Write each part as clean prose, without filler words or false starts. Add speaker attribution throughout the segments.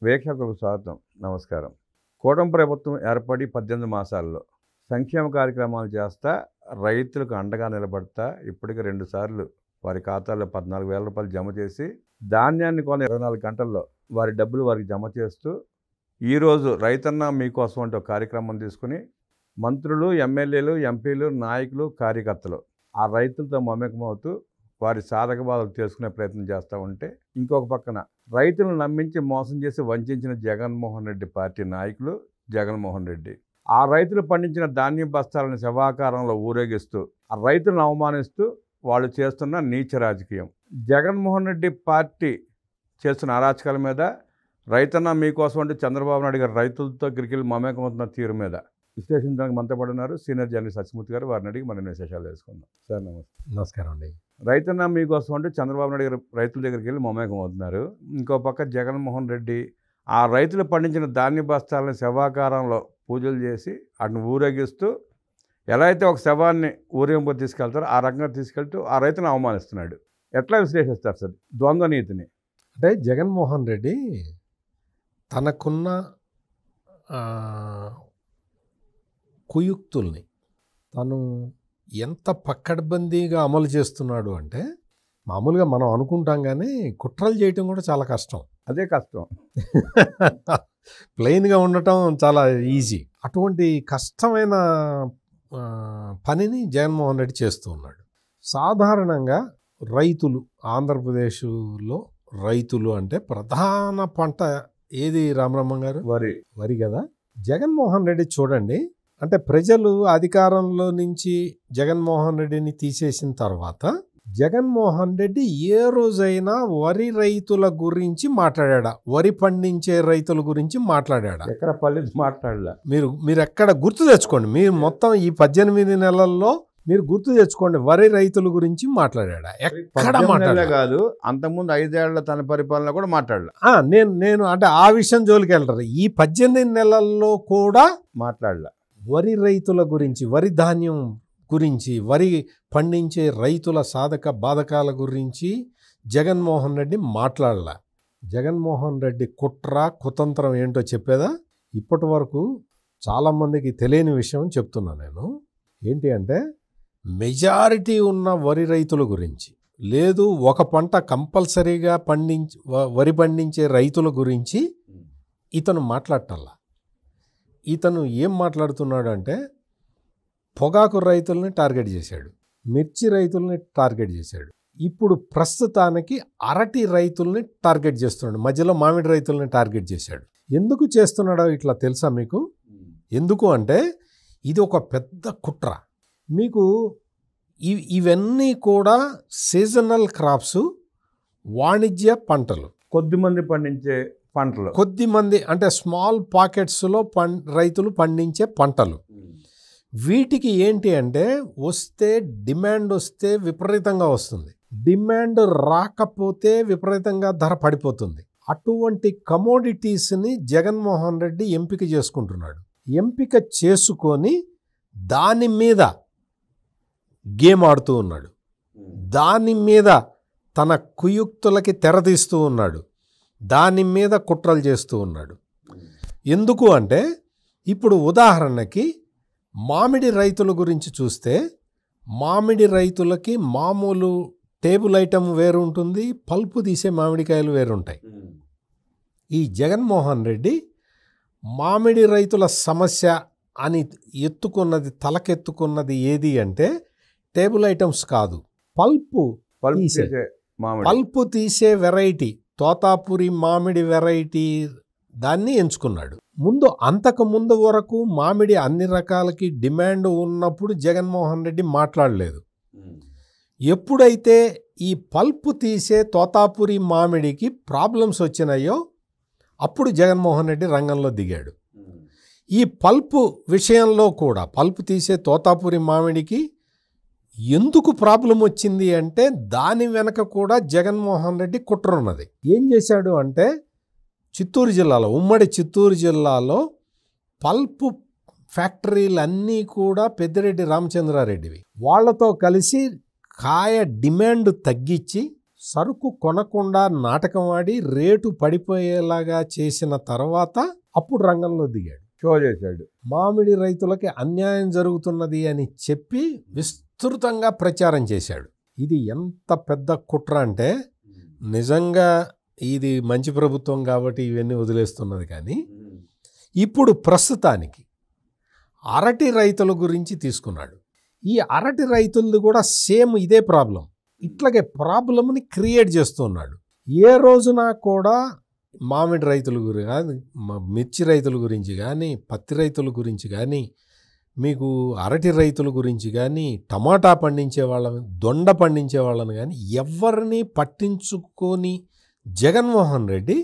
Speaker 1: వీక్షకులకు స్వాగతం. నమస్కారం. కూటమి ప్రభుత్వం ఏర్పడి 18 మాసాల్లో సంక్షేమ కార్యక్రమాలు చేస్తా రైతులకు అండగా నిలబడతా ఇప్పటికి 2 సార్లు వారి ఖాతాల్లో 14,000 రూపాయలు జమ చేసి ధాన్యాన్ని కొన్న 24 గంటల్లో వారి డబ్బులు వారికి జమ చేస్తూ ఈరోజు రైతన్న మీకోసం అంటే ఒక కార్యక్రమం తీసుకుని మంత్రులు, ఎమ్మెల్యేలు, ఎంపీలు, నాయకులు, కార్యకర్తలు ఆ రైతులతో మమేకమవుతూ వారి సాధక బాధలు తెలుసుకునే ప్రయత్నం చేస్తూ ఉంటే ఇంకొక పక్కన రైతులను నమ్మించి మోసం చేసి వంచిన జగన్మోహన్ రెడ్డి పార్టీ నాయకులు జగన్మోహన్ రెడ్డి ఆ రైతులు పండించిన ధాన్యం బస్తాలను శవాకారంలో ఊరేగిస్తూ ఆ రైతులను అవమానిస్తూ వాళ్ళు చేస్తున్న నీచ రాజకీయం. జగన్మోహన్ రెడ్డి పార్టీ చేస్తున్న అరాచకాల మీద రైతన్న మీకోసం అంటే చంద్రబాబు నాయుడు గారు రైతులతో గిరికెళ్ళి మమేకమవుతున్న తీరు మీద విశ్లేషించడానికి మనతో పడున్నారు సీనియర్ జర్నలిస్ట్ సత్యమూర్తి గారు. వారిని అడిగి మనం విశేషాలు తెలుసుకుందాం. సార్ నమస్తే.
Speaker 2: నమస్కారం అండి.
Speaker 1: రైతన్న మీకోసం అంటే చంద్రబాబు నాయుడు గారు రైతుల దగ్గరికి వెళ్ళి మమేకం అవుతున్నారు. ఇంకో పక్క జగన్మోహన్ రెడ్డి ఆ రైతులు పండించిన ధాన్య బస్తాలను శవాకారంలో పూజలు చేసి వాటిని ఊరేగిస్తూ ఎలా అయితే ఒక శవాన్ని ఊరేగింపు తీసుకెళ్తారో ఆ రకంగా తీసుకెళ్తూ ఆ రైతును అవమానిస్తున్నాడు. ఎట్లా విశ్లేషిస్తారు సార్ ద్వంద్వ నీతిని?
Speaker 2: అంటే జగన్మోహన్ రెడ్డి తనకున్న కుయుక్తుల్ని తను ఎంత పక్కడ్బందీగా అమలు చేస్తున్నాడు అంటే మామూలుగా మనం అనుకుంటాం కానీ కుట్రలు చేయటం కూడా చాలా కష్టం.
Speaker 1: అదే కష్టం.
Speaker 2: ప్లెయిన్గా ఉండటం చాలా ఈజీ. అటువంటి కష్టమైన పనిని జగన్మోహన్ రెడ్డి చేస్తూ ఉన్నాడు. సాధారణంగా రైతులు ఆంధ్రప్రదేశ్లో రైతులు అంటే ప్రధాన పంట ఏది రామరామన్ గారు? వరి కదా. జగన్మోహన్ రెడ్డి చూడండి, అంటే ప్రజలు అధికారంలో నుంచి జగన్మోహన్ రెడ్డిని తీసేసిన తర్వాత జగన్మోహన్ రెడ్డి ఏ రోజైనా వరి రైతుల గురించి మాట్లాడా? వరి పండించే రైతుల గురించి మాట్లాడా?
Speaker 1: ఎక్కడ పల్లె మాట్లాడలే.
Speaker 2: మీరు ఎక్కడ గుర్తు తెచ్చుకోండి. మీరు మొత్తం ఈ 18 నెలల్లో మీరు గుర్తు తెచ్చుకోండి, వరి రైతుల గురించి మాట్లాడా? ఎక్కడ మాట్లాడలే.
Speaker 1: కాదు, అంతకుముందు 5 ఏళ్ల తన పరిపాలన కూడా మాట్లాడలే.
Speaker 2: నేను అంటే ఆ విషయం జోలికి వెళ్తారు. ఈ 18 నెలల్లో కూడా
Speaker 1: మాట్లాడలే.
Speaker 2: వరి రైతుల గురించి, వరి ధాన్యం గురించి, వరి పండించే రైతుల సాధక బాధకాల గురించి జగన్మోహన్ రెడ్డి మాట్లాడలే. జగన్మోహన్ రెడ్డి కుట్ర కుతంత్రం ఏంటో చెప్పేదా? ఇప్పటి వరకు చాలామందికి తెలియని విషయం చెప్తున్నా నేను. ఏంటి అంటే మెజారిటీ ఉన్న వరి రైతుల గురించి, లేదు ఒక పంట కంపల్సరీగా వరి పండించే రైతుల గురించి ఇతను మాట్లాడటల్లా. ఇతను ఏం మాట్లాడుతున్నాడు అంటే పొగాకు రైతుల్ని టార్గెట్ చేశాడు, మిర్చి రైతుల్ని టార్గెట్ చేశాడు, ఇప్పుడు ప్రస్తుతానికి అరటి రైతుల్ని టార్గెట్ చేస్తున్నాడు, మధ్యలో మామిడి రైతుల్ని టార్గెట్ చేశాడు. ఎందుకు చేస్తున్నాడో ఇట్లా తెలుసా మీకు? ఎందుకు అంటే ఇది ఒక పెద్ద కుట్ర. మీకు ఇవన్నీ కూడా సీజనల్ క్రాప్స్, వాణిజ్య పంటలు,
Speaker 1: కొద్దిమంది పండించే పంటలు,
Speaker 2: కొద్దిమంది అంటే స్మాల్ పాకెట్స్లో రైతులు పండించే పంటలు. వీటికి ఏంటి అంటే వస్తే డిమాండ్ వస్తే విపరీతంగా వస్తుంది, డిమాండ్ రాకపోతే విపరీతంగా ధర పడిపోతుంది. అటువంటి కమోడిటీస్ని జగన్మోహన్ రెడ్డి ఎంపిక చేసుకుంటున్నాడు. ఎంపిక చేసుకొని దాని మీద గేమ్ ఆడుతూ ఉన్నాడు, దాని మీద తన కుయుక్తులకి తెరతీస్తూ ఉన్నాడు, దాని మీద కుట్రలు చేస్తూ ఉన్నాడు. ఎందుకు అంటే ఇప్పుడు ఉదాహరణకి మామిడి రైతుల గురించి చూస్తే మామిడి రైతులకి మామూలు టేబుల్ ఐటమ్ వేరు ఉంటుంది, పల్పు తీసే మామిడికాయలు వేరుంటాయి. ఈ జగన్మోహన్ రెడ్డి మామిడి రైతుల సమస్య అని తలకెత్తుకున్నది ఏది అంటే టేబుల్ ఐటమ్స్ కాదు, పల్పు తీసే వెరైటీ, తోతాపురి మామిడి వెరైటీ దాన్ని ఎంచుకున్నాడు. అంతకు ముందు వరకు మామిడి అన్ని రకాలకి డిమాండ్ ఉన్నప్పుడు జగన్మోహన్ రెడ్డి మాట్లాడలేదు. ఎప్పుడైతే ఈ పల్పు తీసే తోతాపురి మామిడికి ప్రాబ్లమ్స్ వచ్చినాయో అప్పుడు జగన్మోహన్ రెడ్డి రంగంలో దిగాడు. ఈ పల్పు విషయంలో కూడా, పల్పు తీసే తోతాపురి మామిడికి ఎందుకు ప్రాబ్లం వచ్చింది అంటే దాని వెనక కూడా జగన్మోహన్ రెడ్డి కుట్ర ఉన్నది. ఏం చేశాడు అంటే చిత్తూరు జిల్లాలో, ఉమ్మడి చిత్తూరు జిల్లాలో పల్పు ఫ్యాక్టరీలన్నీ కూడా పెద్దిరెడ్డి రామచంద్రారెడ్డివి. వాళ్లతో కలిసి కాయ డిమాండ్ తగ్గించి సరుకు కొనకుండా నాటకం ఆడి రేటు పడిపోయేలాగా చేసిన తర్వాత అప్పుడు రంగంలో దిగాడు.
Speaker 1: షో చేశాడు.
Speaker 2: మామిడి రైతులకి అన్యాయం జరుగుతున్నది అని చెప్పి విస్తృతంగా ప్రచారం చేశాడు. ఇది ఎంత పెద్ద కుట్ర అంటే నిజంగా ఇది మంచి ప్రభుత్వం కాబట్టి ఇవన్నీ వదిలేస్తున్నది. కానీ ఇప్పుడు ప్రస్తుతానికి అరటి రైతుల గురించి తీసుకున్నాడు. ఈ అరటి రైతులది కూడా సేమ్ ఇదే ప్రాబ్లం. ఇట్లాగే ప్రాబ్లంని క్రియేట్ చేస్తున్నాడు. ఏ రోజున కూడా మామిడి రైతుల గురించి కానీ, మిర్చి రైతుల గురించి కానీ, పత్తి రైతుల గురించి కానీ, మీకు అరటి రైతుల గురించి కానీ, టమాటా పండించే వాళ్ళని, దొండ పండించే వాళ్ళని కానీ ఎవరిని పట్టించుకొని జగన్మోహన్ రెడ్డి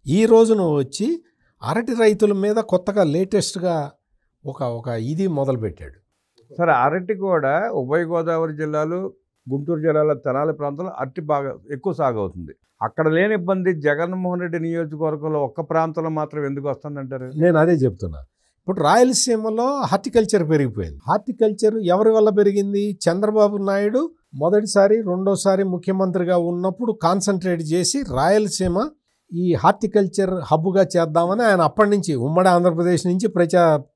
Speaker 2: ఈ రోజున వచ్చి అరటి రైతుల మీద కొత్తగా లేటెస్ట్గా ఒక ఇది మొదలుపెట్టాడు.
Speaker 1: సరే, అరటి కూడా ఉభయ గోదావరి జిల్లాలు, గుంటూరు జిల్లాల తెనాలి ప్రాంతంలో అరటి బాగా ఎక్కువ సాగు అవుతుంది. అక్కడ లేని ఇబ్బంది జగన్మోహన్ రెడ్డి నియోజకవర్గంలో ఒక్క ప్రాంతంలో మాత్రం ఎందుకు వస్తుందంటారు?
Speaker 2: నేను అదే చెప్తున్నా. ఇప్పుడు రాయలసీమలో హార్టికల్చర్ పెరిగిపోయింది. హార్టికల్చర్ ఎవరి వల్ల పెరిగింది? చంద్రబాబు నాయుడు మొదటిసారి, రెండోసారి ముఖ్యమంత్రిగా ఉన్నప్పుడు కాన్సన్ట్రేట్ చేసి రాయలసీమ ఈ హార్టికల్చర్ హబ్గా చేద్దామని ఆయన అప్పటి నుంచి ఉమ్మడి ఆంధ్రప్రదేశ్ నుంచి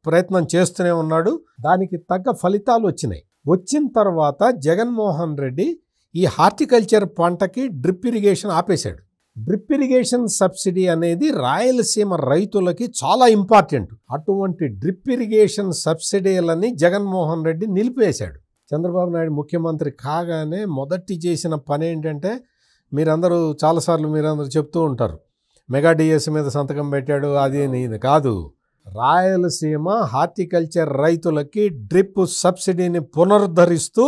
Speaker 2: ప్రయత్నం చేస్తూనే ఉన్నాడు. దానికి తగ్గ ఫలితాలు వచ్చినాయి. వచ్చిన తర్వాత జగన్మోహన్ రెడ్డి ఈ హార్టికల్చర్ పంటకి డ్రిప్ ఇరిగేషన్ ఆపేశాడు. డ్రిప్ ఇరిగేషన్ సబ్సిడీ అనేది రాయలసీమ రైతులకి చాలా ఇంపార్టెంట్. అటువంటి డ్రిప్ ఇరిగేషన్ సబ్సిడీలని జగన్మోహన్ రెడ్డి నిలిపేశాడు. చంద్రబాబు నాయుడు ముఖ్యమంత్రి కాగానే మొదటి చేసిన పని ఏంటంటే, మీరందరూ చాలాసార్లు మీరందరూ చెప్తూ ఉంటారు, మెగా డిఎస్ మీద సంతకం పెట్టాడు. అది నేను కాదు, రాయలసీమ హార్టికల్చర్ రైతులకి డ్రిప్ సబ్సిడీని పునరుద్ధరిస్తూ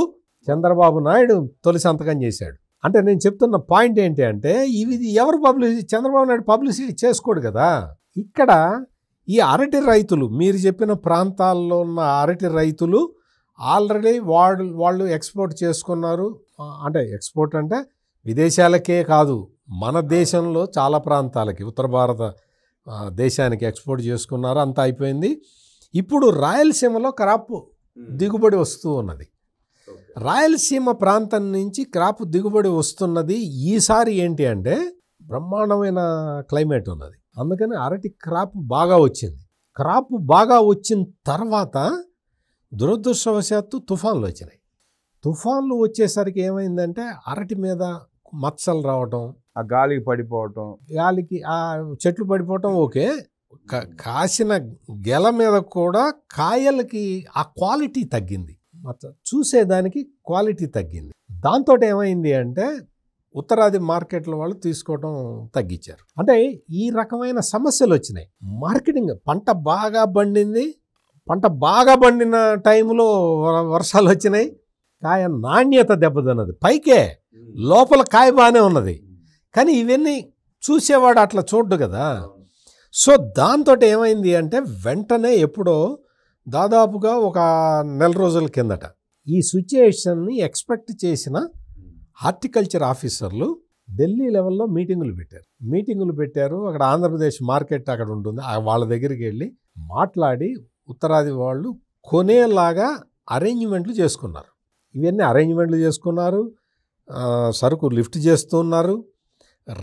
Speaker 2: చంద్రబాబు నాయుడు తొలి సంతకం చేశాడు. అంటే నేను చెప్తున్న పాయింట్ ఏంటి అంటే, ఇది ఎవరు చంద్రబాబు నాయుడు పబ్లిసిటీ చేసుకోడు కదా. ఇక్కడ ఈ అరటి రైతులు, మీరు చెప్పిన ప్రాంతాల్లో ఉన్న అరటి రైతులు ఆల్రెడీ వాళ్ళు ఎక్స్పోర్ట్ చేసుకున్నారు. అంటే ఎక్స్పోర్ట్ అంటే విదేశాలకే కాదు, మన దేశంలో చాలా ప్రాంతాలకి, ఉత్తర భారత దేశానికి ఎక్స్పోర్ట్ చేసుకున్నారు. అంతా అయిపోయింది. ఇప్పుడు రాయలసీమలో క్రాప్ దిగుబడి వస్తూ ఉన్నది. రాయలసీమ ప్రాంతం నుంచి క్రాప్ దిగుబడి వస్తున్నది. ఈసారి ఏంటి అంటే బ్రహ్మాండమైన క్లైమేట్ ఉన్నది. అందుకని అరటి క్రాప్ బాగా వచ్చింది. క్రాప్ బాగా వచ్చిన తర్వాత దురదృష్టవశాత్తు తుఫాన్లు వచ్చినాయి. తుఫాన్లు వచ్చేసరికి ఏమైందంటే అరటి మీద మచ్చలు రావటం,
Speaker 1: ఆ గాలికి పడిపోవటం,
Speaker 2: గాలికి ఆ చెట్లు పడిపోవటం ఓకే, కాసిన గెల మీద కూడా కాయలకి ఆ క్వాలిటీ తగ్గింది. చూసేదానికి క్వాలిటీ తగ్గింది. దాంతో ఏమైంది అంటే ఉత్తరాది మార్కెట్ల వాళ్ళు తీసుకోవడం తగ్గించారు. అంటే ఈ రకమైన సమస్యలు వచ్చినాయి. మార్కెటింగ్ పంట బాగా పండింది, పంట బాగా పండిన టైంలో వర్షాలు వచ్చినాయి, కాయ నాణ్యత దెబ్బతిన్నది. పైకే లోపల కాయ బాగానే ఉన్నది, కానీ ఇవన్నీ చూసేవాడు అట్లా చూడ్డు కదా. సో దాంతో ఏమైంది అంటే వెంటనే ఎప్పుడో దాదాపుగా ఒక నెల రోజుల కిందట ఈ సిచ్యుయేషన్ని ఎక్స్పెక్ట్ చేసిన హార్టికల్చర్ ఆఫీసర్లు ఢిల్లీ లెవెల్లో మీటింగులు పెట్టారు. అక్కడ ఆంధ్రప్రదేశ్ మార్కెట్ అక్కడ ఉంటుంది, వాళ్ళ దగ్గరికి వెళ్ళి మాట్లాడి ఉత్తరాది వాళ్ళు కొనేలాగా అరేంజ్మెంట్లు చేసుకున్నారు. ఇవన్నీ అరేంజ్మెంట్లు చేసుకున్నారు. సరుకు లిఫ్ట్ చేస్తున్నారు.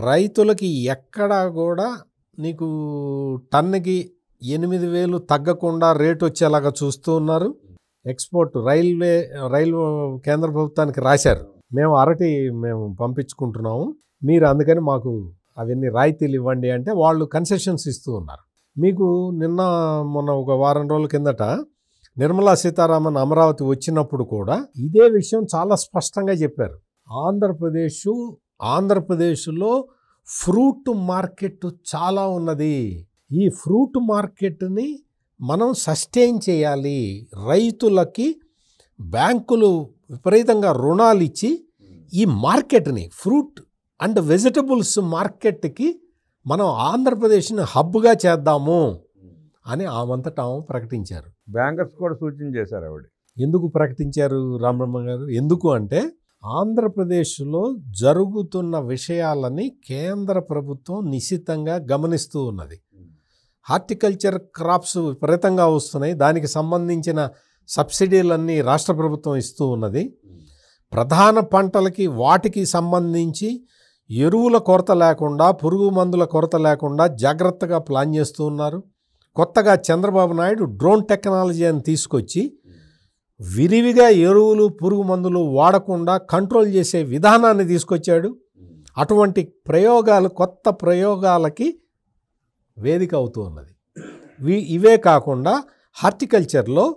Speaker 2: రైతులకి ఎక్కడా కూడా నీకు టన్నుకి 8,000 తగ్గకుండా రేటు వచ్చేలాగా చూస్తూ ఉన్నారు. ఎక్స్పోర్ట్ రైల్వే కేంద్ర ప్రభుత్వానికి రాశారు, మేము అరటి పంపించుకుంటున్నాము, మీరు అందుకని మాకు అవన్నీ రాయితీలు ఇవ్వండి అంటే వాళ్ళు కన్సెషన్స్ ఇస్తూ ఉన్నారు. మీకు మొన్న ఒక వారం రోజుల కిందట నిర్మలా సీతారామన్ అమరావతి వచ్చినప్పుడు కూడా ఇదే విషయం చాలా స్పష్టంగా చెప్పారు. ఆంధ్రప్రదేశ్లో ఫ్రూట్ మార్కెట్ చాలా ఉన్నది. ఈ ఫ్రూట్ మార్కెట్ని మనం సస్టైన్ చేయాలి. రైతులకి బ్యాంకులు విపరీతంగా రుణాలు ఇచ్చి ఈ మార్కెట్ని, ఫ్రూట్ అండ్ వెజిటబుల్స్ మార్కెట్కి మనం ఆంధ్రప్రదేశ్ని హబ్గా చేద్దాము అని ఆమంతటా ప్రకటించారు.
Speaker 1: బ్యాంకర్స్ కూడా సూచన చేశారు. ఆవిడ
Speaker 2: ఎందుకు ప్రకటించారు రామబ్రహ్మ గారు? ఎందుకు అంటే ఆంధ్రప్రదేశ్లో జరుగుతున్న విషయాలని కేంద్ర ప్రభుత్వం నిశితంగా గమనిస్తూ ఉన్నది. హార్టికల్చర్ క్రాప్స్ విపరీతంగా వస్తున్నాయి, దానికి సంబంధించిన సబ్సిడీలన్నీ రాష్ట్ర ప్రభుత్వం ఇస్తూ ఉన్నది. ప్రధాన పంటలకి వాటికి సంబంధించి ఎరువుల కొరత లేకుండా, పురుగు మందుల కొరత లేకుండా జాగ్రత్తగా ప్లాన్ చేస్తూ ఉన్నారు. కొత్తగా చంద్రబాబు నాయుడు డ్రోన్ టెక్నాలజీ అని తీసుకొచ్చి విరివిగా ఎరువులు, పురుగు మందులు వాడకుండా కంట్రోల్ చేసే విధానాన్ని తీసుకొచ్చాడు. అటువంటి ప్రయోగాలు, కొత్త ప్రయోగాలకి వేదిక అవుతూ ఉన్నది. ఇవే కాకుండా హార్టికల్చర్లో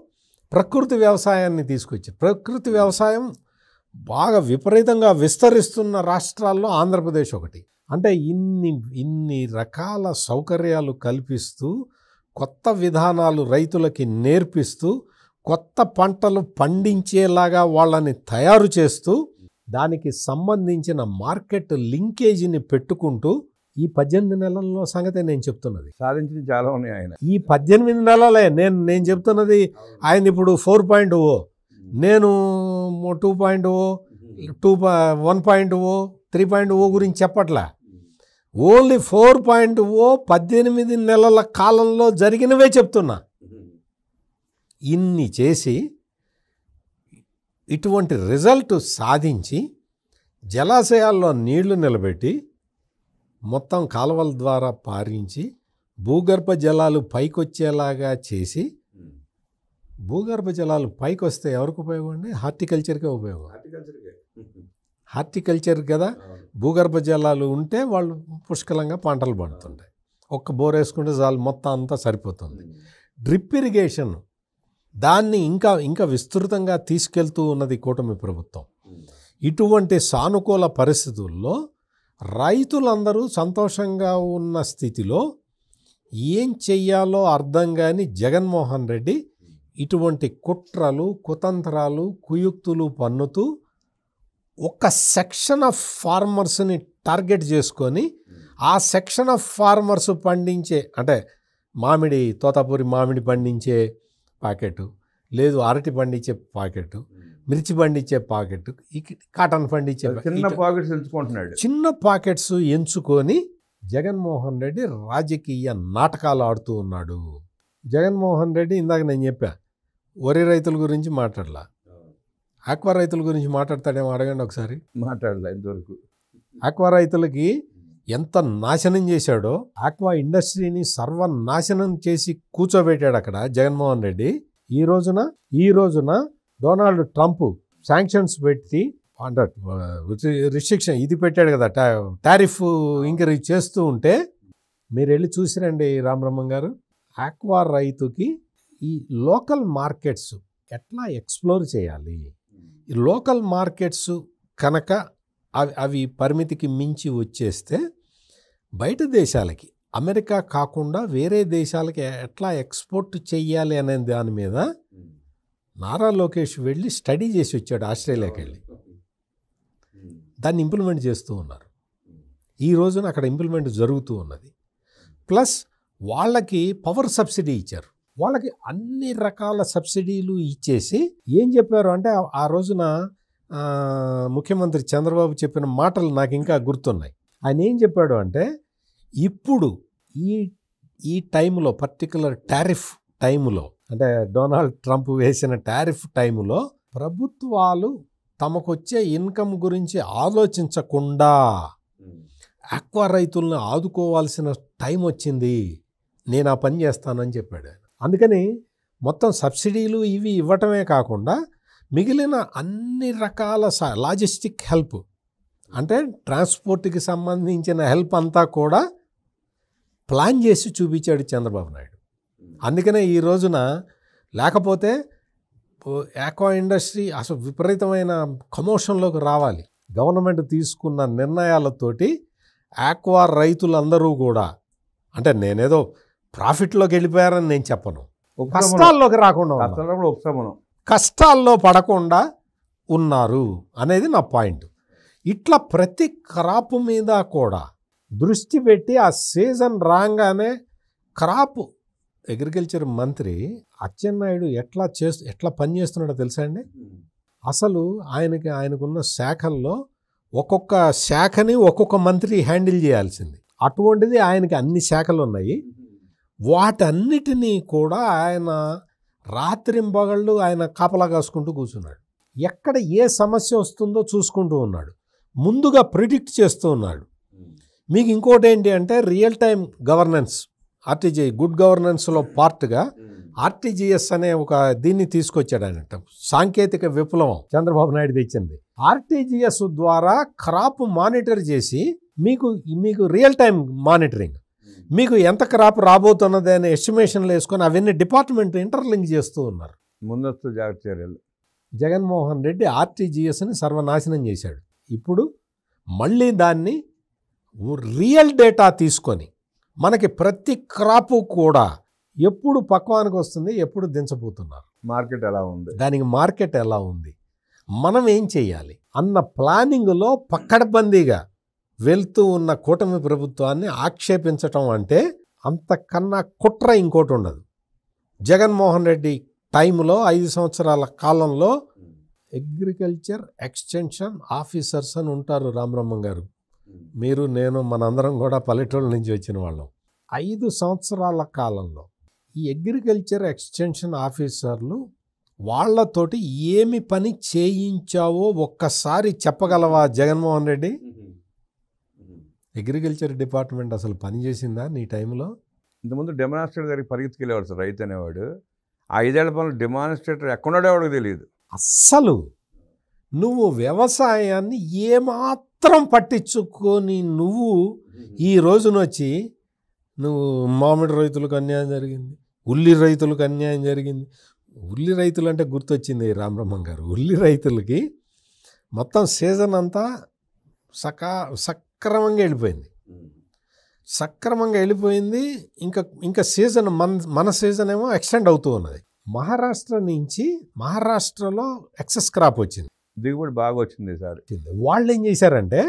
Speaker 2: ప్రకృతి వ్యవసాయాన్ని తీసుకొచ్చారు. ప్రకృతి వ్యవసాయం బాగా విపరీతంగా విస్తరిస్తున్న రాష్ట్రాల్లో ఆంధ్రప్రదేశ్ ఒకటి. అంటే ఇన్ని రకాల సౌకర్యాలు కల్పిస్తూ, కొత్త విధానాలు రైతులకి నేర్పిస్తూ, కొత్త పంటలు పండించేలాగా వాళ్ళని తయారు చేస్తూ, దానికి సంబంధించిన మార్కెట్ లింకేజీని పెట్టుకుంటూ ఈ 18 నెలల్లో సంగతే నేను చెప్తున్నది.
Speaker 1: సాధించింది చాలా ఉన్నాయి ఆయన.
Speaker 2: ఈ 18 నెలలే నేను చెప్తున్నది. ఆయన ఇప్పుడు 4.0, నేను 2.0, 1.0, 3.0 గురించి చెప్పట్లా. ఓన్లీ 4.0 18 నెలల కాలంలో జరిగినవే చెప్తున్నా. ఇన్ని చేసి ఇటువంటి రిజల్ట్ సాధించి జలాశయాల్లో నీళ్లు నిలబెట్టి మొత్తం కాలువల ద్వారా పారించి భూగర్భ జలాలు పైకొచ్చేలాగా చేసి, భూగర్భ జలాలు పైకి వస్తే ఎవరికి ఉపయోగం అండి? హార్టికల్చర్కే ఉపయోగం. హార్టికల్చర్ కదా. భూగర్భ జలాలు ఉంటే వాళ్ళు పుష్కలంగా పంటలు పండుతుంటాయి. ఒక్క బోర్ వేసుకుంటే చాలు, మొత్తం అంతా సరిపోతుంది. డ్రిప్ ఇరిగేషన్ దాన్ని ఇంకా విస్తృతంగా తీసుకెళ్తూ ఉన్నది కూటమి ప్రభుత్వం. ఇటువంటి సానుకూల పరిస్థితుల్లో రైతులందరూ సంతోషంగా ఉన్న స్థితిలో ఏం చెయ్యాలో అర్థం కాని జగన్మోహన్ రెడ్డి ఇటువంటి కుట్రలు, కుతంత్రాలు, కుయుక్తులు పన్నుతూ ఒక సెక్షన్ ఆఫ్ ఫార్మర్స్ని టార్గెట్ చేసుకొని, ఆ సెక్షన్ ఆఫ్ ఫార్మర్స్ పండించే, అంటే తోతాపూరి మామిడి పండించే పాకెట్, లేదు అరటి పండించే పాకెట్, మిర్చి పండించే పాకెట్, కాటన్ పండించే చిన్న పాకెట్స్ ఎంచుకొని జగన్మోహన్ రెడ్డి రాజకీయ నాటకాలు ఆడుతూ ఉన్నాడు. జగన్మోహన్ రెడ్డి ఇందాక నేను చెప్పా, వరి రైతుల గురించి మాట్లాడలా, ఆక్వా రైతుల గురించి మాట్లాడతాడేమో అడగండి ఒకసారి.
Speaker 1: మాట్లాడలే ఇంతవరకు.
Speaker 2: ఆక్వా రైతులకి ఎంత నాశనం చేశాడో, ఆక్వా ఇండస్ట్రీని సర్వనాశనం చేసి కూర్చోబెట్టాడు అక్కడ జగన్మోహన్ రెడ్డి. ఈ రోజున డొనాల్డ్ ట్రంప్ శాంక్షన్స్ పెట్టి, అంటే రిస్ట్రిక్షన్ ఇది పెట్టాడు కదా, టారిఫ్ ఇంక్రీజ్ చేస్తూ ఉంటే మీరు వెళ్ళి చూసిరండి రామబ్రహ్మం గారు. ఆక్వా రైతుకి ఈ లోకల్ మార్కెట్స్ ఎట్లా ఎక్స్ప్లోర్ చేయాలి, ఈ లోకల్ మార్కెట్స్ కనుక అవి పరిమితికి మించి వచ్చేస్తే బయట దేశాలకి, అమెరికా కాకుండా వేరే దేశాలకి ఎట్లా ఎక్స్పోర్ట్ చెయ్యాలి అనే దాని మీద నారా లోకేష్ వెళ్ళి స్టడీ చేసి వచ్చాడు. ఆస్ట్రేలియాకి వెళ్ళి దాన్ని ఇంప్లిమెంట్ చేస్తూ ఉన్నారు. ఈ రోజున అక్కడ ఇంప్లిమెంట్ జరుగుతూ ఉన్నది. ప్లస్ వాళ్ళకి పవర్ సబ్సిడీ ఇచ్చారు. వాళ్ళకి అన్ని రకాల సబ్సిడీలు ఇచ్చేసి ఏం చెప్పారు అంటే, ఆ రోజున ముఖ్యమంత్రి చంద్రబాబు చెప్పిన మాటలు నాకు ఇంకా గుర్తున్నాయి. ఆయన ఏం చెప్పాడు అంటే, ఇప్పుడు ఈ టైంలో, పర్టికులర్ టారిఫ్ టైంలో, అంటే డొనాల్డ్ ట్రంప్ వేసిన టారిఫ్ టైంలో ప్రభుత్వాలు తమకొచ్చే ఇన్కమ్ గురించి ఆలోచించకుండా ఆక్వా రైతులను ఆదుకోవాల్సిన టైం వచ్చింది, నేను ఆ పని చేస్తానని చెప్పాడు. అందుకని మొత్తం సబ్సిడీలు ఇవి ఇవ్వటమే కాకుండా మిగిలిన అన్ని రకాల లాజిస్టిక్ హెల్ప్, అంటే ట్రాన్స్పోర్ట్కి సంబంధించిన హెల్ప్ అంతా కూడా ప్లాన్ చేసి చూపించాడు చంద్రబాబు నాయుడు. అందుకనే ఈ రోజున, లేకపోతే ఆక్వా ఇండస్ట్రీ అసలు విపరీతమైన కమోషన్లోకి రావాలి. గవర్నమెంట్ తీసుకున్న నిర్ణయాలతోటి ఆక్వా రైతులందరూ కూడా, అంటే నేనేదో ప్రాఫిట్లోకి వెళ్ళిపోయారని నేను చెప్పను, కష్టాల్లోకి రాకుండా, కష్టాల్లో పడకుండా ఉన్నారు అనేది నా పాయింట్. ఇట్లా ప్రతి క్రాప్ మీద కూడా దృష్టి పెట్టి, ఆ సీజన్ రాగానే క్రాప్, అగ్రికల్చర్ మంత్రి అచ్చెన్నాయుడు ఎట్లా పనిచేస్తున్నాడో తెలుసా అండి? అసలు ఆయనకున్న శాఖల్లో ఒక్కొక్క శాఖని ఒక్కొక్క మంత్రి హ్యాండిల్ చేయాల్సింది. అటువంటిది ఆయనకి అన్ని శాఖలు ఉన్నాయి. వాటన్నిటినీ కూడా ఆయన రాత్రింబగళ్ళు ఆయన కాపలా కాసుకుంటూ కూర్చున్నాడు. ఎక్కడ ఏ సమస్య వస్తుందో చూసుకుంటూ ఉన్నాడు, ముందుగా ప్రిడిక్ట్ చేస్తూ ఉన్నాడు. మీకు ఇంకోటి ఏంటి అంటే real time governance, RTG good గవర్నెన్స్లో పార్ట్గా ఆర్టీజీఎస్ అనే ఒక దీన్ని తీసుకొచ్చాడు అన్నట్టు. సాంకేతిక విప్లవం చంద్రబాబు నాయుడు తెచ్చింది. ఆర్టీజీఎస్ ద్వారా క్రాప్ మానిటర్ చేసి మీకు రియల్ టైం మానిటరింగ్, మీకు ఎంత క్రాప్ రాబోతున్నది అనే ఎస్టిమేషన్లు వేసుకొని అవన్నీ డిపార్ట్మెంట్ ఇంటర్లింక్ చేస్తూ ఉన్నారు.
Speaker 1: ముందస్తు జాగ్రత్త చర్యలు.
Speaker 2: జగన్మోహన్ రెడ్డి ఆర్టీజీఎస్ని సర్వనాశనం చేశాడు. ఇప్పుడు మళ్ళీ దాన్ని రియల్ డేటా తీసుకొని మనకి ప్రతి క్రాపు కూడా ఎప్పుడు పక్వానికి వస్తుంది, ఎప్పుడు దించబోతున్నారు,
Speaker 1: మార్కెట్ ఎలా ఉంది,
Speaker 2: దానికి మార్కెట్ ఎలా ఉంది, మనం ఏం చేయాలి అన్న ప్లానింగ్లో పక్కడబందీగా వెళ్తూ ఉన్న కూటమి ప్రభుత్వాన్ని ఆక్షేపించటం అంటే అంతకన్నా కుట్ర ఇంకోటి ఉండదు. జగన్మోహన్ రెడ్డి టైంలో 5 సంవత్సరాల కాలంలో అగ్రికల్చర్ ఎక్స్టెన్షన్ ఆఫీసర్స్ అని ఉంటారు. రామబ్రహ్మం గారు, మీరు, నేను, మనందరం కూడా పల్లెటూళ్ళ నుంచి వచ్చిన వాళ్ళం. 5 సంవత్సరాల కాలంలో ఈ అగ్రికల్చర్ ఎక్స్టెన్షన్ ఆఫీసర్లు వాళ్ళతోటి ఏమి పని చేయించావో ఒక్కసారి చెప్పగలవా జగన్మోహన్ రెడ్డి? అగ్రికల్చర్ డిపార్ట్మెంట్ అసలు పని చేసిందా నీ టైంలో?
Speaker 1: ఇంతకుముందు డెమాన్స్ట్రేటర్ దగ్గరికి పరిగెత్తుకెళ్ళేవాడు సార్ రైతు అనేవాడు. 5 ఏళ్ల పనులు డెమాన్స్ట్రేటర్ ఎక్కడున్నాడో వాడికి తెలియదు.
Speaker 2: అస్సలు నువ్వు వ్యవసాయాన్ని ఏమాత్రం పట్టించుకొని నువ్వు ఈ రోజునొచ్చి నువ్వు మామిడి రైతులకు అన్యాయం జరిగింది, ఉల్లి రైతులకు అన్యాయం జరిగింది. ఉల్లి రైతులు అంటే గుర్తొచ్చింది రామబ్రహ్మం గారు. ఉల్లి రైతులకి మొత్తం సీజన్ అంతా సక్రమంగా వెళ్ళిపోయింది. సక్రమంగా వెళ్ళిపోయింది. ఇంకా సీజన్ మన సీజన్ ఏమో ఎక్స్టెండ్ అవుతూ ఉన్నది. మహారాష్ట్రలో ఎక్సెస్ క్రాప్ వచ్చింది,
Speaker 1: దిగుబడి బాగా వచ్చింది సార్.
Speaker 2: వాళ్ళు ఏం చేశారంటే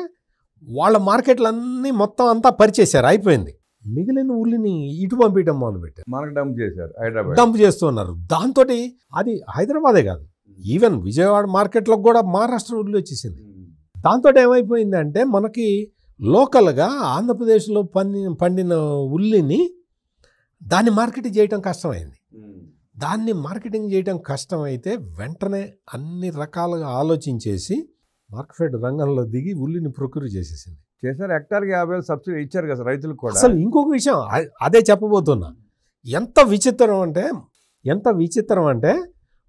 Speaker 2: వాళ్ళ మార్కెట్లన్నీ మొత్తం అంతా పరిచేశారు, అయిపోయింది. మిగిలిన ఉల్లిని ఇటు పంపించడం మొదలుపెట్టారు,
Speaker 1: మనకు డంప్ చేశారు, హైదరాబాద్
Speaker 2: డంప్ చేస్తున్నారు. దాంతో అది హైదరాబాదే కాదు, ఈవెన్ విజయవాడ మార్కెట్లకు కూడా మహారాష్ట్ర ఉల్లి వచ్చేసింది. దాంతో ఏమైపోయిందంటే మనకి లోకల్గా ఆంధ్రప్రదేశ్లో పండిన ఉల్లిని దాన్ని మార్కెటింగ్ చేయటం కష్టమైంది. దాన్ని మార్కెటింగ్ చేయడం కష్టమైతే వెంటనే అన్ని రకాలుగా ఆలోచించేసి మార్కెట్ రంగంలో దిగి ఉల్లిని ప్రొక్యూర్ చేసేసింది.
Speaker 1: చేశారు. హెక్టార్కి 50,000 సబ్సిడీ ఇచ్చారు కదా రైతులకు కూడా.
Speaker 2: అసలు ఇంకొక విషయం అదే చెప్పబోతున్నా. ఎంత విచిత్రం అంటే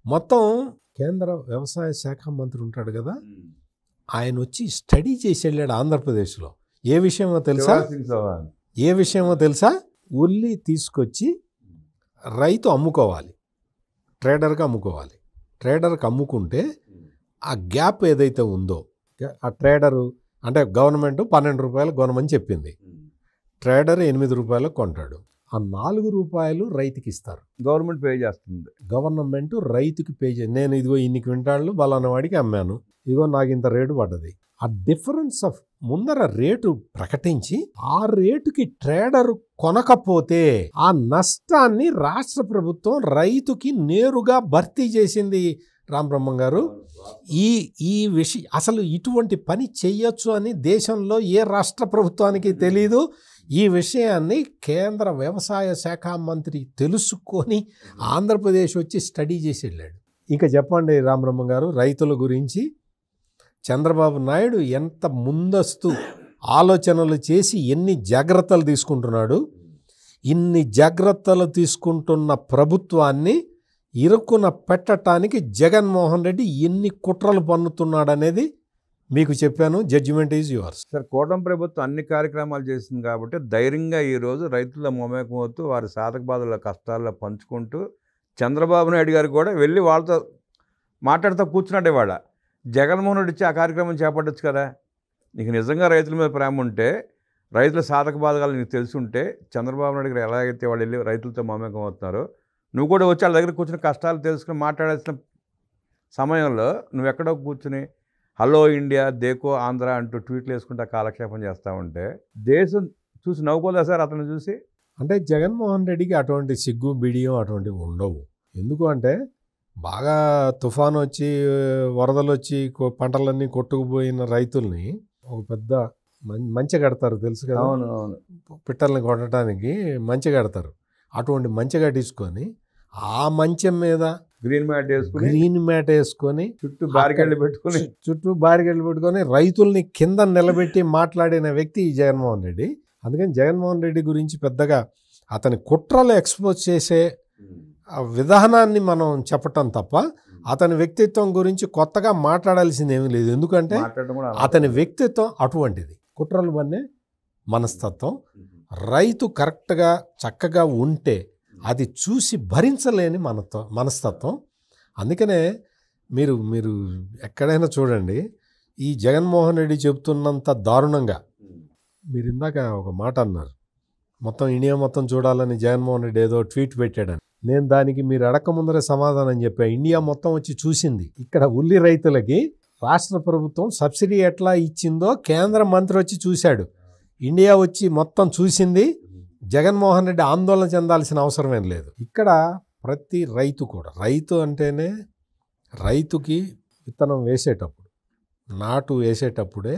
Speaker 2: మొత్తం కేంద్ర వ్యవసాయ శాఖ మంత్రి ఉంటాడు కదా, ఆయన వచ్చి స్టడీ చేసి వెళ్ళాడు ఆంధ్రప్రదేశ్లో. ఏ విషయమో తెలుసా? ఉల్లి తీసుకొచ్చి రైతు అమ్ముకోవాలి, ట్రేడర్కి అమ్ముకోవాలి. ట్రేడర్కి అమ్ముకుంటే ఆ గ్యాప్ ఏదైతే ఉందో, ఆ ట్రేడరు అంటే గవర్నమెంట్ 12 రూపాయలు కొనమని చెప్పింది, ట్రేడర్ 8 రూపాయలకు కొంటాడు. ఆ 4 రూపాయలు రైతుకి ఇస్తారు,
Speaker 1: గవర్నమెంట్ పే చేస్తుంది.
Speaker 2: గవర్నమెంట్ రైతుకి పే చేసి, నేను ఇదిగో ఇన్ని క్వింటాళ్ళు బలానా వాడికి అమ్మాను, ఇదిగో నాకు ఇంత రేటు పడ్డది. ఆ డిఫరెన్స్ ఆఫ్ ముందర రేటు ప్రకటించి ఆ రేటుకి ట్రేడర్ కొనకపోతే ఆ నష్టాన్ని రాష్ట్ర ప్రభుత్వం రైతుకి నేరుగా భర్తీ చేసింది. రామబ్రహ్మం గారు, ఈ విషయం అసలు ఇటువంటి పని చెయ్యొచ్చు అని దేశంలో ఏ రాష్ట్ర ప్రభుత్వానికి తెలీదు. ఈ విషయాన్ని కేంద్ర వ్యవసాయ శాఖ మంత్రి తెలుసుకొని ఆంధ్రప్రదేశ్ వచ్చి స్టడీ చేసి వెళ్ళాడు. ఇక చెప్పండి రామబ్రహ్మం గారు, రైతుల గురించి చంద్రబాబు నాయుడు ఎంత ముందస్తు ఆలోచనలు చేసి ఎన్ని జాగ్రత్తలు తీసుకుంటున్నాడు. ఇన్ని జాగ్రత్తలు తీసుకుంటున్న ప్రభుత్వాన్ని ఇరుకున పెట్టడానికి జగన్మోహన్ రెడ్డి ఎన్ని కుట్రలు పన్నుతున్నాడనేది మీకు చెప్పాను. Judgement is yours.
Speaker 1: సార్, కూటమి ప్రభుత్వం అన్ని కార్యక్రమాలు చేస్తుంది కాబట్టి ధైర్యంగా ఈరోజు రైతుల మమేకమవుతూ వారి సాధక బాధల కష్టాల్లో పంచుకుంటూ చంద్రబాబు నాయుడు గారు కూడా వెళ్ళి వాళ్ళతో మాట్లాడుతూ కూర్చున్నాడు. ఇవాళ జగన్మోహన్ రెడ్డి ఇచ్చి ఆ కార్యక్రమం చేపట్టచ్చు కదా. నీకు నిజంగా రైతుల మీద ప్రేమ ఉంటే, రైతుల సాధక బాధకాలు నీకు తెలుసుంటే, చంద్రబాబు నాయుడు గారు ఎలాగైతే వాళ్ళు వెళ్ళి రైతులతో మమేకం అవుతున్నారో నువ్వు కూడా వచ్చి వాళ్ళ దగ్గర కూర్చుని కష్టాలు తెలుసుకుని మాట్లాడాల్సిన సమయంలో నువ్వు ఎక్కడో కూర్చుని హలో ఇండియా, దేకో ఆంధ్ర అంటూ ట్వీట్లు వేసుకుంటా కాలక్షేపం చేస్తూ ఉంటే దేశం చూసి నవ్వుకోదా సార్ అతను చూసి?
Speaker 2: అంటే జగన్మోహన్ రెడ్డికి అటువంటి సిగ్గు బిడియం అటువంటివి ఉండవు. ఎందుకు అంటే బాగా తుఫాను వచ్చి వరదలు వచ్చి పంటలన్నీ కొట్టుకుపోయిన రైతుల్ని ఒక పెద్ద మంచె కడతారు, తెలుసు కదా.
Speaker 1: అవును అవును,
Speaker 2: పిట్టల్ని కొట్టడానికి మంచె కడతారు. అటువంటి మంచె కట్టించుకొని ఆ మంచం మీద
Speaker 1: గ్రీన్ మ్యాట్ వేసుకుని
Speaker 2: గ్రీన్ మ్యాట్ వేసుకొని
Speaker 1: చుట్టూ బారికేళ్ళు పెట్టుకుని
Speaker 2: చుట్టూ బారికేళ్ళు పెట్టుకొని రైతుల్ని కింద నిలబెట్టి మాట్లాడిన వ్యక్తి ఈ జగన్మోహన్ రెడ్డి. అందుకని జగన్మోహన్ రెడ్డి గురించి పెద్దగా అతని కుట్రలు ఎక్స్పోజ్ చేసే ఆ విధానాన్ని మనం చెప్పటం తప్ప అతని వ్యక్తిత్వం గురించి కొత్తగా మాట్లాడాల్సింది ఏమీ లేదు. ఎందుకంటే
Speaker 1: మాట్లాడడం కూడా
Speaker 2: అతని వ్యక్తిత్వం అటువంటిది, కుట్రలు వన్నే మనస్తత్వం. రైతు కరెక్ట్గా చక్కగా ఉంటే అది చూసి భరించలేని మనస్తత్వం. అందుకనే మీరు మీరు ఎక్కడైనా చూడండి, ఈ జగన్మోహన్ రెడ్డి చెబుతున్నంత దారుణంగా మీరు ఇందాక ఒక మాట అన్నారు, మొత్తం ఇండియా మొత్తం చూడాలని జగన్మోహన్ రెడ్డి ఏదో ట్వీట్ పెట్టాడని. నేను దానికి మీరు అడగకముందరే సమాధానం చెప్పా. ఇండియా మొత్తం వచ్చి చూసింది. ఇక్కడ ఉల్లి రైతులకి రాష్ట్ర ప్రభుత్వం సబ్సిడీ ఎట్లా ఇచ్చిందో కేంద్ర మంత్రి వచ్చి చూశాడు. ఇండియా వచ్చి మొత్తం చూసింది. జగన్మోహన్ రెడ్డి ఆందోళన చెందాల్సిన అవసరం ఏం లేదు. ఇక్కడ ప్రతి రైతు కూడా, రైతు అంటేనే రైతుకి విత్తనం వేసేటప్పుడు, నాటు వేసేటప్పుడే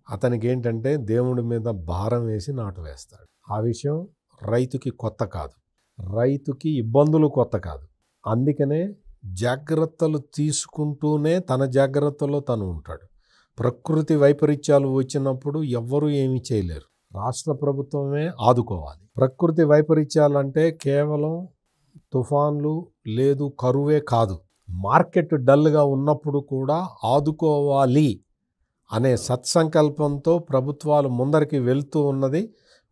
Speaker 2: అతనికి ఏంటంటే దేవుడి మీద భారం వేసి నాటు వేస్తాడు. ఆ విషయం రైతుకి కొత్త కాదు, రైతుకి ఇబ్బందులు కొత్త కాదు. అందుకనే జాగ్రత్తలు తీసుకుంటూనే తన జాగ్రత్తలో తను ఉంటాడు. ప్రకృతి వైపరీత్యాలు వచ్చినప్పుడు ఎవ్వరూ ఏమీ చేయలేరు, రాష్ట్ర ప్రభుత్వమే ఆదుకోవాలి. ప్రకృతి వైపరీత్యాలు అంటే కేవలం తుఫాన్లు లేదు, కరువే కాదు, మార్కెట్ డల్గా ఉన్నప్పుడు కూడా ఆదుకోవాలి అనే సత్సంకల్పంతో ప్రభుత్వాలు ముందరికి వెళ్తూ ఉన్నది.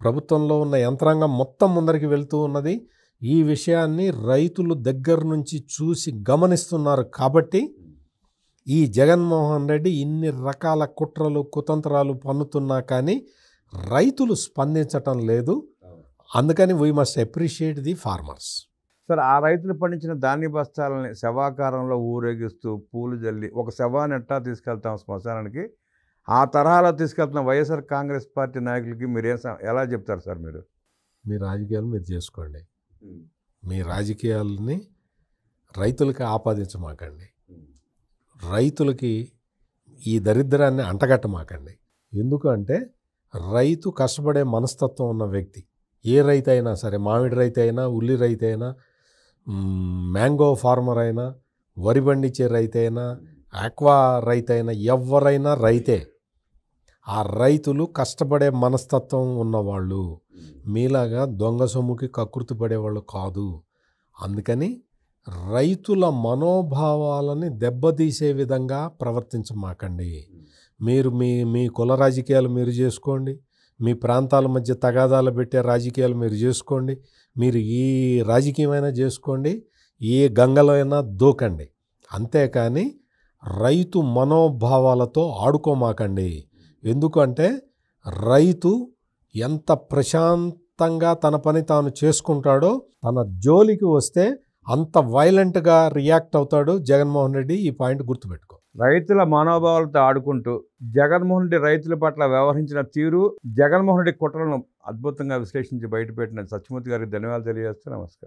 Speaker 2: ప్రభుత్వంలో ఉన్న యంత్రాంగం మొత్తం ముందరికి వెళ్తూ ఉన్నది. ఈ విషయాన్ని రైతులు దగ్గర నుంచి చూసి గమనిస్తున్నారు. కాబట్టి ఈ జగన్మోహన్ రెడ్డి ఇన్ని రకాల కుట్రలు కుతంత్రాలు పన్నుతున్నా కానీ రైతులు స్పందించటం లేదు. అందుకని we must appreciate the farmers.
Speaker 1: Sir, ఆ రైతులు పండించిన ధాన్య బస్తాలని శవాకారంలో ఊరేగిస్తూ పూలు జల్లి ఒక శవాన్ని ఎట్టా తీసుకెళ్తాం శ్మశానానికి, ఆ తరహాలో తీసుకెళ్తున్న వైఎస్ఆర్ కాంగ్రెస్ పార్టీ నాయకులకి మీరు ఎలా చెప్తారు సార్?
Speaker 2: మీ రాజకీయాలు మీరు చేసుకోండి, మీ రాజకీయాలని రైతులకి ఆపాదించమాకండి, రైతులకి ఈ దరిద్రాన్ని అంటగట్టమాకండి. ఎందుకంటే రైతు కష్టపడే మనస్తత్వం ఉన్న వ్యక్తి, ఏ రైతు అయినా సరే, మామిడి రైతు అయినా, ఉల్లి రైతు అయినా, మ్యాంగో ఫార్మర్ అయినా, వరి పండించే రైతు అయినా, ఆక్వా రైతు అయినా, ఎవరైనా రైతే. ఆ రైతులు కష్టపడే మనస్తత్వం ఉన్నవాళ్ళు, మీలాగా దొంగ సొమ్ముకి కకృతి పడేవాళ్ళు కాదు. అందుకని రైతుల మనోభావాలని దెబ్బతీసే విధంగా ప్రవర్తించమాకండి. మీరు మీ కుల రాజకీయాలు మీరు చేసుకోండి, మీ ప్రాంతాల మధ్య తగాదాలు పెట్టే రాజకీయాలు మీరు చేసుకోండి, మీరు ఈ రాజకీయమైనా చేసుకోండి, ఏ గంగలో అయినా దూకండి. అంతేకాని రైతు మనోభావాలతో ఆడుకోమాకండి. ఎందుకంటే రైతు ఎంత ప్రశాంతంగా తన పని తాను చేసుకుంటాడో, తన జోలికి వస్తే అంత వైలెంట్గా రియాక్ట్ అవుతాడు జగన్మోహన్ రెడ్డి. ఈ పాయింట్ గుర్తుపెట్టుకో.
Speaker 1: రైతుల మనోభావాలతో ఆడుకుంటూ జగన్మోహన్ రెడ్డి రైతుల పట్ల వ్యవహరించిన తీరు, జగన్మోహన్ రెడ్డి కుట్రలను అద్భుతంగా విశ్లేషించి బయటపెట్టిన సత్యమూర్తి గారికి ధన్యవాదాలు తెలియజేస్తూ నమస్కారం.